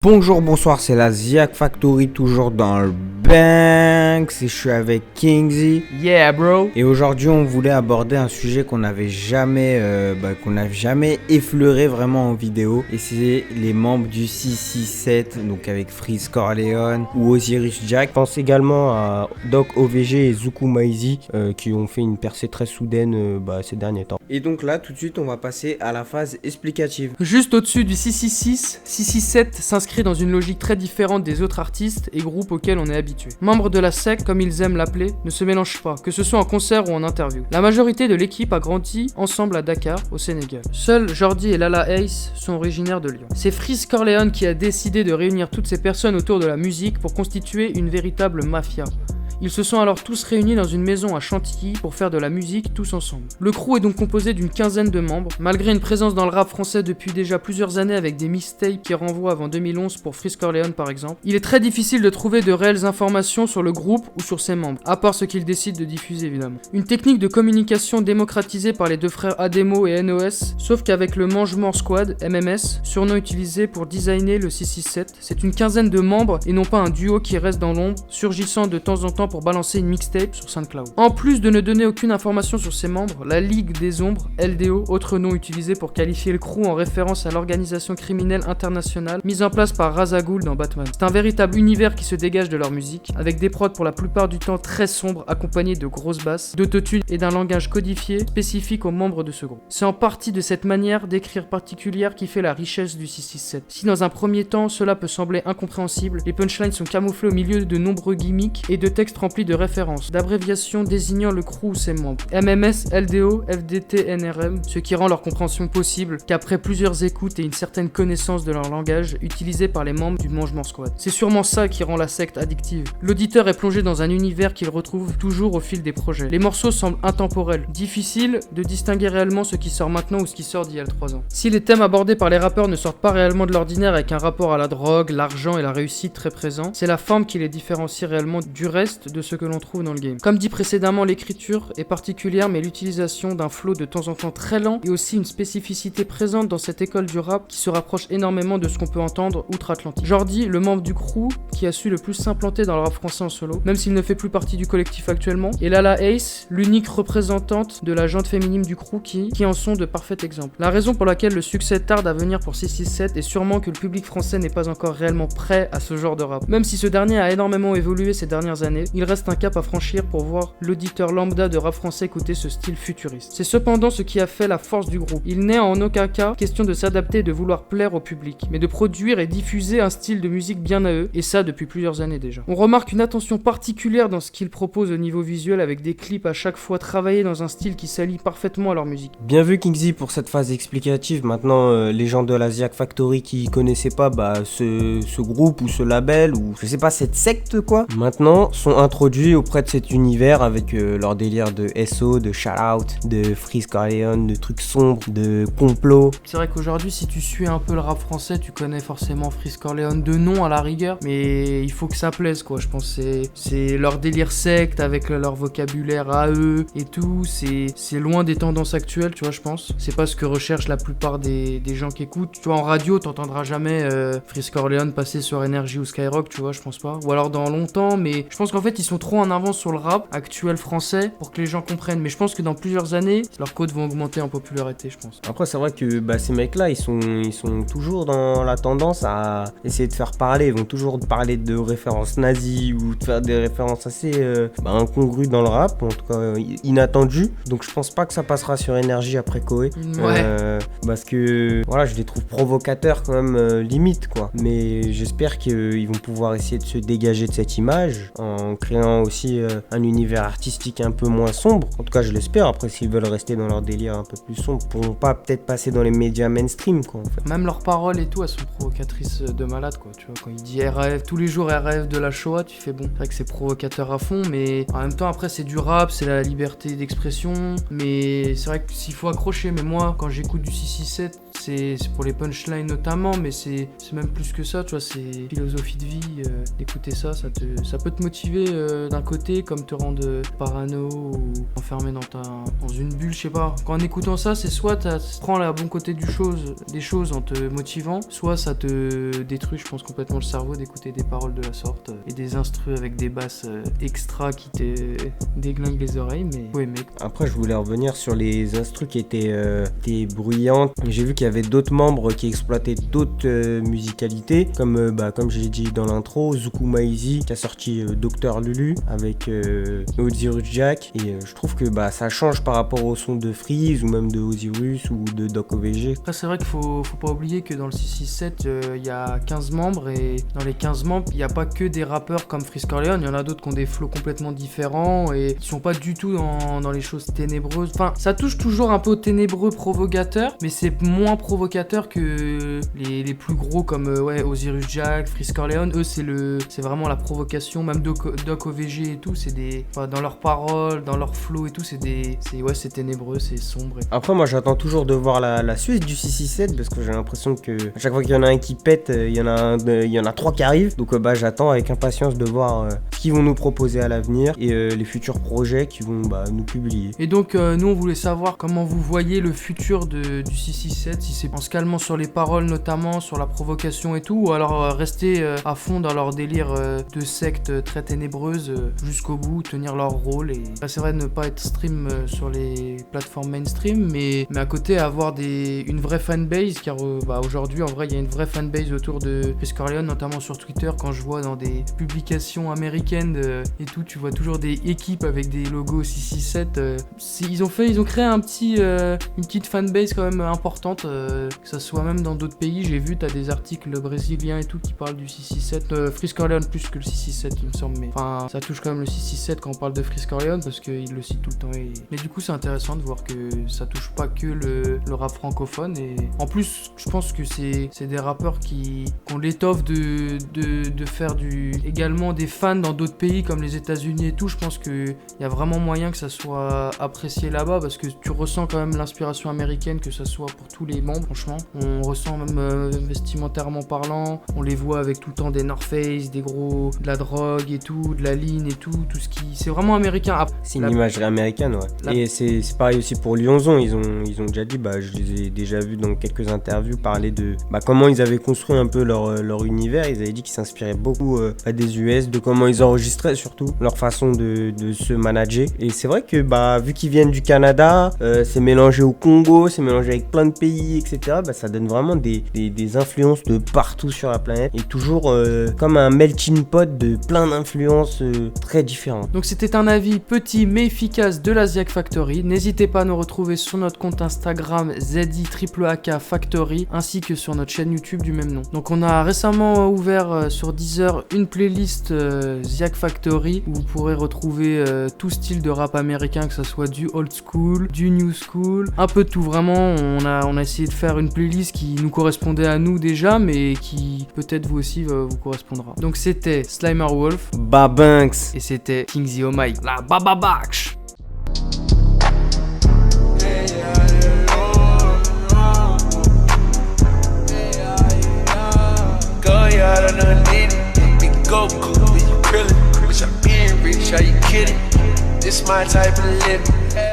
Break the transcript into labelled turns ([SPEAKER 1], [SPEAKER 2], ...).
[SPEAKER 1] Bonjour, bonsoir, c'est la Ziak Factory, toujours dans le Banks, et je suis avec Kingzy.
[SPEAKER 2] Yeah, bro.
[SPEAKER 1] Et aujourd'hui, on voulait aborder un sujet qu'on n'a jamais effleuré vraiment en vidéo, et c'est les membres du 667, donc avec Freeze Corleone ou Osiris Jack.
[SPEAKER 3] Je pense également à Doc OVG et Zuku Maizi qui ont fait une percée très soudaine ces derniers temps.
[SPEAKER 1] Et donc là, tout de suite, on va passer à la phase explicative.
[SPEAKER 2] Juste au-dessus du 666, 667 s'inscrit dans une logique très différente des autres artistes et groupes auxquels on est habitué. Membres de la secte, comme ils aiment l'appeler, ne se mélangent pas, que ce soit en concert ou en interview. La majorité de l'équipe a grandi ensemble à Dakar, au Sénégal. Seuls Jordi et Lala Ace sont originaires de Lyon. C'est Freeze Corleone qui a décidé de réunir toutes ces personnes autour de la musique pour constituer une véritable mafia. Ils se sont alors tous réunis dans une maison à Chantilly pour faire de la musique tous ensemble. Le crew est donc composé d'une quinzaine de membres, malgré une présence dans le rap français depuis déjà plusieurs années avec des mixtapes qui renvoient avant 2011 pour Freeze Corleone par exemple. Il est très difficile de trouver de réelles informations sur le groupe ou sur ses membres, à part ce qu'ils décident de diffuser évidemment. Une technique de communication démocratisée par les deux frères Ademo et NOS, sauf qu'avec le Mangement Squad, MMS, surnom utilisé pour designer le 667, c'est une quinzaine de membres et non pas un duo qui reste dans l'ombre, surgissant de temps en temps pour balancer une mixtape sur SoundCloud. En plus de ne donner aucune information sur ses membres, la Ligue des Ombres, LDO, autre nom utilisé pour qualifier le crew en référence à l'organisation criminelle internationale mise en place par Ra's al Ghul dans Batman. C'est un véritable univers qui se dégage de leur musique, avec des prods pour la plupart du temps très sombres, accompagnés de grosses basses, d'autotune et d'un langage codifié spécifique aux membres de ce groupe. C'est en partie de cette manière d'écrire particulière qui fait la richesse du 667. Si dans un premier temps cela peut sembler incompréhensible, les punchlines sont camouflés au milieu de nombreux gimmicks et de textes remplis de références, d'abréviations désignant le crew ou ses membres. MMS, LDO, FDT, NRM, ce qui rend leur compréhension possible qu'après plusieurs écoutes et une certaine connaissance de leur langage utilisé par les membres du Mangement Squad. C'est sûrement ça qui rend la secte addictive. L'auditeur est plongé dans un univers qu'il retrouve toujours au fil des projets. Les morceaux semblent intemporels, difficile de distinguer réellement ce qui sort maintenant ou ce qui sort d'il y a 3 ans. Si les thèmes abordés par les rappeurs ne sortent pas réellement de l'ordinaire avec un rapport à la drogue, l'argent et la réussite très présent, c'est la forme qui les différencie réellement du reste de ce que l'on trouve dans le game. Comme dit précédemment, l'écriture est particulière, mais l'utilisation d'un flow de temps en temps très lent est aussi une spécificité présente dans cette école du rap qui se rapproche énormément de ce qu'on peut entendre outre-Atlantique. Jordi, le membre du crew qui a su le plus s'implanter dans le rap français en solo, même s'il ne fait plus partie du collectif actuellement, et Lala Ace, l'unique représentante de la jante féminine du crew qui en sont de parfaits exemples. La raison pour laquelle le succès tarde à venir pour 667 est sûrement que le public français n'est pas encore réellement prêt à ce genre de rap. Même si ce dernier a énormément évolué ces dernières années, il reste un cap à franchir pour voir l'auditeur lambda de rap français écouter ce style futuriste. C'est cependant ce qui a fait la force du groupe. Il n'est en aucun cas question de s'adapter et de vouloir plaire au public, mais de produire et diffuser un style de musique bien à eux, et ça depuis plusieurs années déjà. On remarque une attention particulière dans ce qu'ils proposent au niveau visuel avec des clips à chaque fois travaillés dans un style qui s'allie parfaitement à leur musique.
[SPEAKER 3] Bien vu Kingzy pour cette phase explicative. Maintenant les gens de la Ziak Factory qui connaissaient pas ce groupe ou ce label ou je sais pas cette secte quoi, maintenant sont introduits auprès de cet univers avec leur délire de SO, de shout-out, de Freeze Corleone, de trucs sombres, de complot.
[SPEAKER 2] C'est vrai qu'aujourd'hui, si tu suis un peu le rap français, tu connais forcément Freeze Corleone de nom à la rigueur, mais il faut que ça plaise quoi. Je pense que c'est leur délire secte avec leur vocabulaire à eux et tout. C'est loin des tendances actuelles, tu vois, je pense. C'est pas ce que recherchent la plupart des gens qui écoutent. Tu vois, en radio, t'entendras jamais Freeze Corleone passer sur Energy ou Skyrock, tu vois, je pense pas. Ou alors dans longtemps, mais je pense qu'en fait, ils sont trop en avance sur le rap actuel français pour que les gens comprennent. Mais je pense que dans plusieurs années, leurs codes vont augmenter en popularité, je pense.
[SPEAKER 3] Après c'est vrai que ces mecs là ils sont toujours dans la tendance à essayer de faire parler. Ils vont toujours parler de références nazies ou de faire des références assez incongrues dans le rap, en tout cas inattendues. Donc je pense pas que ça passera sur Énergie après Koé.
[SPEAKER 2] Ouais.
[SPEAKER 3] Parce que voilà, je les trouve provocateurs quand même limite quoi. Mais j'espère qu'ils vont pouvoir essayer de se dégager de cette image en créant aussi un univers artistique un peu moins sombre. En tout cas je l'espère. Après s'ils veulent rester dans leur délire un peu plus sombre, ils pourront pas peut-être passer dans les médias mainstream quoi en fait.
[SPEAKER 2] Même leurs paroles et tout, elles sont provocatrices de malade quoi, tu vois. Quand il dit elle rêve, tous les jours elle rêve de la Shoah, tu fais bon. C'est vrai que c'est provocateur à fond, mais en même temps après c'est du rap, c'est la liberté d'expression, mais c'est vrai que s'il faut accrocher, mais moi quand j'écoute du 667, c'est pour les punchlines notamment, mais c'est même plus que ça, tu vois, c'est philosophie de vie. D'écouter ça peut te motiver d'un côté, comme te rendre parano ou enfermé dans une bulle, je sais pas. Quand en écoutant ça, c'est soit tu prends la bon côté des choses en te motivant, soit ça te détruit, je pense, complètement le cerveau d'écouter des paroles de la sorte et des instrus avec des basses extra qui te déglinguent les oreilles, mais ouais, mec.
[SPEAKER 3] Après, je voulais revenir sur les instrus qui étaient bruyantes. J'ai vu qu'il y avait d'autres membres qui exploitaient d'autres musicalités, comme j'ai dit dans l'intro, Zuku Maizi qui a sorti Dr Lulu avec Osiris Jack, et je trouve que ça change par rapport au son de Freeze ou même de Osiris ou de Doc OVG.
[SPEAKER 2] Après, c'est vrai qu'il faut pas oublier que dans le 667 il y a 15 membres, et dans les 15 membres il n'y a pas que des rappeurs comme Freeze Corleone, il y en a d'autres qui ont des flows complètement différents et qui sont pas du tout dans les choses ténébreuses. Enfin, ça touche toujours un peu au ténébreux provocateur, mais c'est moins provocateur que les plus gros comme Osiris Jack, Freeze Corleone. Eux, c'est vraiment la provocation, même Doc OVG et tout, dans leurs paroles, dans leur flow et tout, c'est ténébreux, c'est sombre.
[SPEAKER 3] Après, moi j'attends toujours de voir la suite du 667 parce que j'ai l'impression que à chaque fois qu'il y en a un qui pète, il y en a 3 qui arrivent. Donc j'attends avec impatience de voir ce qu'ils vont nous proposer à l'avenir et les futurs projets qu'ils vont nous publier.
[SPEAKER 2] Et donc nous on voulait savoir comment vous voyez le futur du 667, si c'est en se calmant sur les paroles notamment, sur la provocation et tout, ou alors rester à fond dans leur délire de secte très ténébreuse jusqu'au bout, tenir leur rôle. Et c'est vrai de ne pas être stream sur les plateformes mainstream, mais à côté avoir une vraie fanbase, car aujourd'hui en vrai il y a une vraie fanbase autour de Freeze Corleone, notamment sur Twitter. Quand je vois dans des publications américaines et tout, tu vois toujours des équipes avec des logos 667. Ils ont créé une petite fanbase quand même importante, que ça soit même dans d'autres pays. J'ai vu, t'as des articles brésiliens et tout qui parlent du 667, Freeze Corleone plus que le 667 il me semble, mais enfin ça touche quand même le 667 quand on parle de Freeze Corleone parce qu'il le cite tout le temps. Mais du coup c'est intéressant de voir que ça touche pas que le rap francophone, et en plus je pense que c'est des rappeurs qui ont l'étoffe de faire également des fans dans d'autres pays comme les États-Unis et tout. Je pense qu'il y a vraiment moyen que ça soit apprécié là-bas parce que tu ressens quand même l'inspiration américaine, que ça soit pour tous les membres. Franchement, on ressent même vestimentairement parlant, on les voit avec tout le temps des North Face, de la drogue et tout, de la ligne et tout ce qui, c'est vraiment américain.
[SPEAKER 3] C'est une imagerie américaine, ouais. Et c'est pareil aussi pour Lyonzon, ils ont déjà dit, je les ai déjà vus dans quelques interviews parler de comment ils avaient construit un peu leur univers. Ils avaient dit qu'ils s'inspiraient beaucoup des US, de comment ils enregistraient surtout, leur façon de se manager. Et c'est vrai que vu qu'ils viennent du Canada, c'est mélangé au Congo, c'est mélangé avec plein de pays, etc. Ça donne vraiment des influences de partout sur la planète, et toujours comme un melting pot de plein d'influences très différentes.
[SPEAKER 2] Donc c'était un avis petit mais efficace de la Ziak Factory. N'hésitez pas à nous retrouver sur notre compte Instagram ZIAAK Factory, ainsi que sur notre chaîne YouTube du même nom. Donc on a récemment ouvert sur Deezer une playlist Ziak Factory où vous pourrez retrouver tout style de rap américain, que ce soit du old school, du new school, un peu de tout. Vraiment, on a essayé de faire une playlist qui nous correspondait à nous déjà, mais qui peut-être vous aussi vous correspondra. Donc c'était Slimer Wolf,
[SPEAKER 3] Babanks,
[SPEAKER 2] et c'était Kingsley O'Mike, la Bababaksh.
[SPEAKER 4] Goku, you krillin', bitch, I'm being rich, are you kidding? This my type of living.